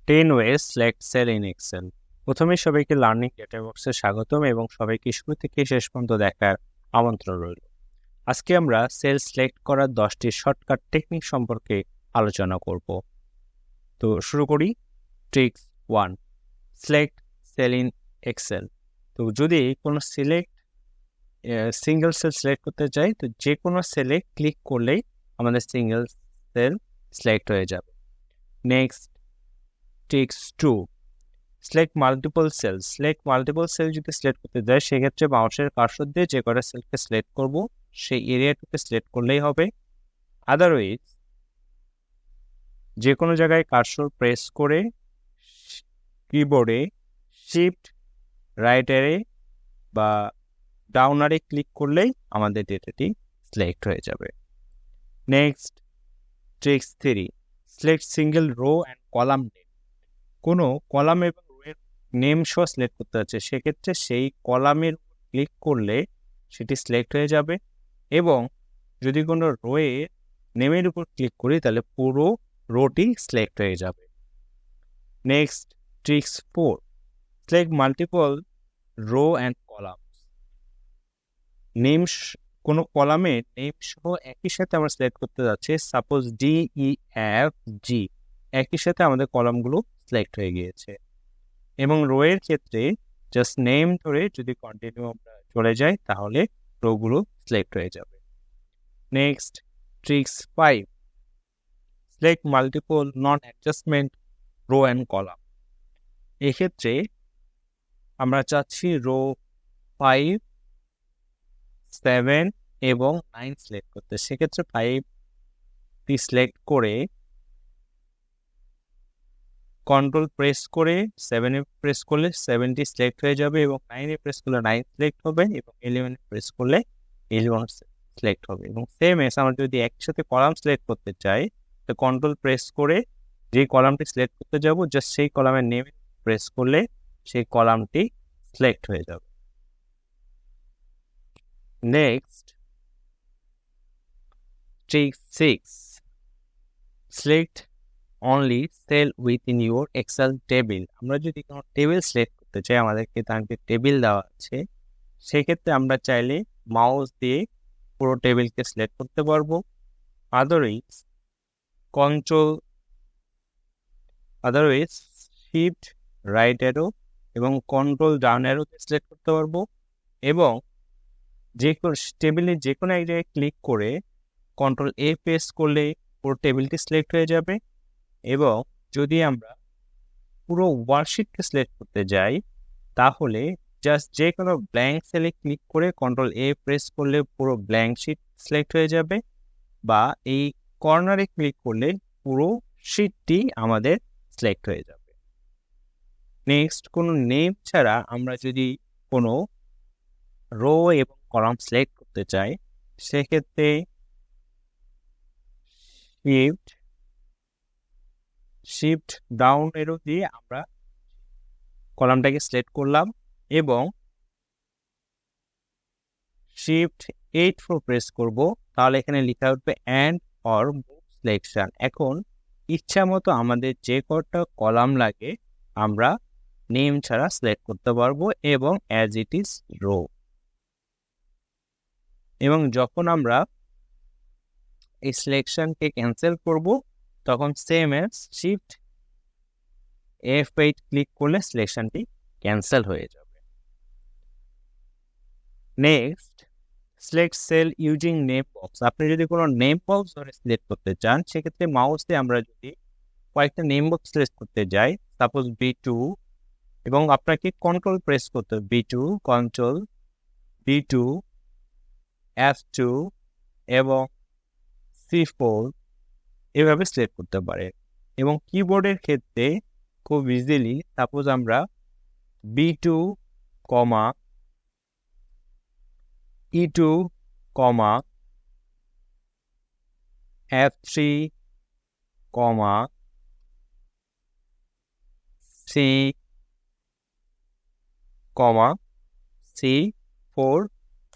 10 ways select cell in Excel। প্রথমে সবাইকে learning data বক্সে স্বাগতম এবং সবাইকে শুরু থেকে শেষ পর্যন্ত দেখার আমন্ত্রণ রইল। আজকে আমরা সেল সিলেক্ট করার 10টি শর্টকাট টেকনিক সম্পর্কে আলোচনা করব। তো শুরু করি। Tricks 1, select cell in Excel. তো যদি কোনো সিঙ্গেল সেল সিলেক্ট করতে চাই, তো যে কোনো সেলে ক্লিক করলেই আমাদের সিঙ্গেল সেল সিলেক্ট হয়ে যাবে। Next, tricks 2, select multiple cell. Select multiple cell যদি সিলেক্ট করতে যায়, সেক্ষেত্রে মাউসের কার্সর দিয়ে যে কটা সেলকে সিলেক্ট করব সেই এরিয়াটুকে সিলেক্ট করলেই হবে। আদারওয়াইজ যে কোনো জায়গায় কার্সর প্রেস করে কিবোর্ডে শিফট রাইট অ্যারে বা ডাউন অ্যারে ক্লিক করলেই আমাদের ডেটাটি সিলেক্ট হয়ে যাবে। Next, tricks 3, select single rho and column name. কোনো কলাম এবং রোয়ের নেম সহ সিলেক্ট করতে হচ্ছে, সেক্ষেত্রে সেই কলামের ক্লিক করলে সেটি সিলেক্ট হয়ে যাবে, এবং যদি কোনো রোয়ের নেমের উপর ক্লিক করি তাহলে পুরো রোটি সিলেক্ট হয়ে যাবে। Next, tricks 4, select multiple rho and column. Name, কোনো কলামের নেম সহ একই সাথে আমরা সিলেক্ট করতে যাচ্ছি। সাপোজ DEFG, একই সাথে আমাদের কলামগুলো সিলেক্ট হয়ে গিয়েছে, এবং রোয়ের ক্ষেত্রে জাস্ট নেম ধরে যদি কন্টিনিউ আমরা চলে যাই তাহলে রোগুলো সিলেক্ট হয়ে যাবে। Next, tricks 5, select multiple non adjustment rho and column. এক্ষেত্রে আমরা চাচ্ছি রো 5, 7 এবং 9 সিলেক্ট করতে। সেক্ষেত্রে 5টি সিলেক্ট করে কন্ট্রোল প্রেস করে 7-এ প্রেস করলে 7টি সিলেক্ট হয়ে যাবে, এবং 9-এ প্রেস করলে 9 সিলেক্ট হবে, এবং 11-এ প্রেস করলে 11 সিলেক্ট হবে। এবং সেম এস আমরা যদি একসাথে কলাম সিলেক্ট করতে চাই, তো কন্ট্রোল প্রেস করে যে কলামটি সিলেক্ট করতে যাব জাস্ট সেই কলামের নেম প্রেস করলে সেই কলামটি সিলেক্ট হয়ে যাবে। Next, tricks 6, select only cell within your Excel table. আমরা যদি কোনো টেবিল সিলেক্ট করতে চাই, আমাদেরকে তার টেবিল দেওয়া আছে, সেক্ষেত্রে আমরা চাইলে মাউস দিয়ে পুরো টেবিলকে সিলেক্ট করতে পারবো। আদারওয়াইজ শিফট রাইট অ্যারো এবং কন্ট্রোল ডাউন অ্যারোতে সিলেক্ট করতে পারবো, এবং যে কোনো টেবিলে যে কোনো এক জায়গায় ক্লিক করে কন্ট্রোল A প্রেস করলে পুরো টেবিলটি সিলেক্ট হয়ে যাবে। এবং যদি আমরা পুরো ওয়ার্কশিটকে সিলেক্ট করতে যাই, তাহলে জাস্ট যে কোনো ব্ল্যাঙ্ক সেলে ক্লিক করে কন্ট্রোল A প্রেস করলে পুরো ব্ল্যাঙ্ক শিট সিলেক্ট হয়ে যাবে, বা এই কর্নারে ক্লিক করলে পুরো শিটটি আমাদের সিলেক্ট হয়ে যাবে। নেক্সট, কোনো নেম ছাড়া আমরা যদি কোনো রো এবং কলাম সিলেক্ট করতে চাই, সেক্ষেত্রে শিফট ডাউন এরো দিয়ে আমরা কলামটাকে সিলেক্ট করলাম, এবং শিফট 8 প্রেস করব, তাহলে এখানে লেখা উঠবে অ্যান্ড অর মুভ সিলেকশন। এখন ইচ্ছা মতো আমাদের যে কটা কলাম লাগে আমরা নেম ছাড়া সিলেক্ট করতে পারবো, এবং অ্যাজ ইট ইজ রো। এবং যখন আমরা এই সিলেকশনকে ক্যান্সেল করব, তখন same age shift F8 click করলে সিলেকশনটি ক্যান্সেল হয়ে যাবে। Next, select cell using name box. আপনি যদি কোনো নেম বক্স ধরে সিলেক্ট করতে চান, সেক্ষেত্রে মাউস দিয়ে আমরা যদি কয়েকটা নেম বক্স সিলেক্ট করতে যাই, সাপোজ B2, এবং আপনাকে কন্ট্রোল প্রেস করতে হবে, কন্ট্রোল B2, F2 এবং C4 এভাবে সিলেক্ট করতে পারে। এবং কিবোর্ডের ক্ষেত্রে খুব ইজিলি সাপোজ আমরা B2, E2, F3, C, C4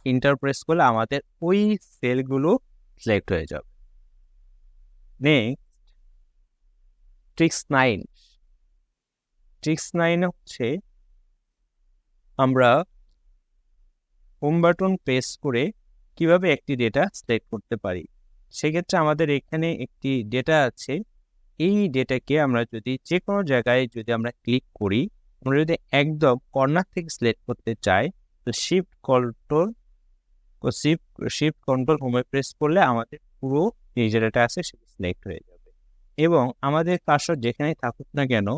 inter press করলে আমাদের ওই সেলগুলো সিলেক্ট হয়ে যাবে। 9, tricks 9, select cell within your Excel table. আমরা যদি কোনো টেবিল সিলেক্ট করতে চাই, সেক্ষেত্রে মাউস দিয়ে পুরো টেবিলকে সিলেক্ট করতে পারবো, এবং যদি কোনো রো এবং কলাম লাগে আমরা নেম ছাড়া সিলেক্ট করতে পারবো, এবং অ্যাজ ইট ইজ রো। এবং যখন আমরা এই সিলেকশনকে ক্যান্সেল করব, তখন সেম এজ শিফট ট্রিক্স 9 হচ্ছে আমরা হোম বাটন প্রেস করে কিভাবে একটি ডেটা সিলেক্ট করতে পারি। সেক্ষেত্রে আমাদের এখানে একটি ডেটা আছে, এই ডেটাকে আমরা যদি যে কোনো জায়গায় যদি আমরা ক্লিক করি, আমরা যদি একদম কর্নার থেকে সিলেক্ট করতে চাই তো শিফট কন্ট্রোল হোমে প্রেস করলে আমাদের পুরো এই যে ডেটা আছে সেটা সিলেক্ট হয়ে যাবে। এবং আমাদের কার্সর যেখানেই থাকুক না কেন,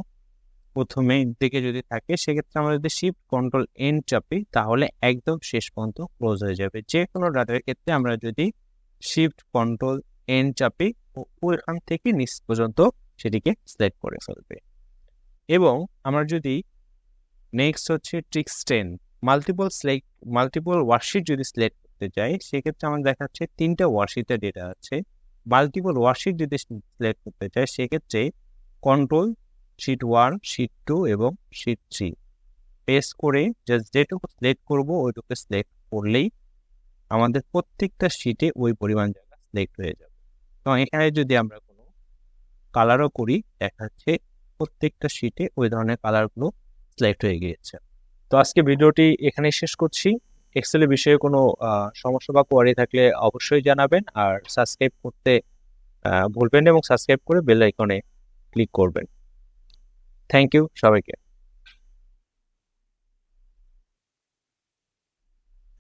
প্রথমে দিকে যদি থাকে সেক্ষেত্রে আমরা যদি শিফট কন্ট্রোল এন চাপি তাহলে একদম শেষ পর্যন্ত ক্লোজ হয়ে যাবে। যে কোনো ডাটার ক্ষেত্রে আমরা যদি শিফট কন্ট্রোল এন চাপি ওইখান থেকে নিচ পর্যন্ত সেটিকে সিলেক্ট করে ফেলবে। এবং আমরা যদি নেক্সট হচ্ছে ট্রিক্স 10 মাল্টিপল ওয়ার্কশিট যদি সিলেক্ট করতে চাই, সেক্ষেত্রে আমাদের দেখাচ্ছে 3টা ওয়ার্কশিটের ডেটা আছে। মাল্টিপল ওয়ার্কশিট যদি সিলেক্ট করতে চাই সেক্ষেত্রে কন্ট্রোল শিট 1, শিট 2 এবং শিট 3 প্রেস করে জাস্ট যেটুকু সিলেক্ট করবো ওইটুকু সিলেক্ট করলেই আমাদের প্রত্যেকটা শিটে ওই পরিমাণ জায়গা সিলেক্ট হয়ে যাবে। তো এখানে যদি আমরা কোনো কালারও করি দেখাচ্ছে প্রত্যেকটা শিটে ওই ধরনের কালারগুলো সিলেক্ট হয়ে গিয়েছে। তো আজকে ভিডিওটি এখানেই শেষ করছি। এক্সেলের বিষয়ে কোনো সমস্যা বা কোয়ারি থাকলে অবশ্যই জানাবেন, আর সাবস্ক্রাইব করতে ভুলবেন এবং সাবস্ক্রাইব করে বেল আইকনে ক্লিক করবেন। থ্যাংক ইউ সবাইকে।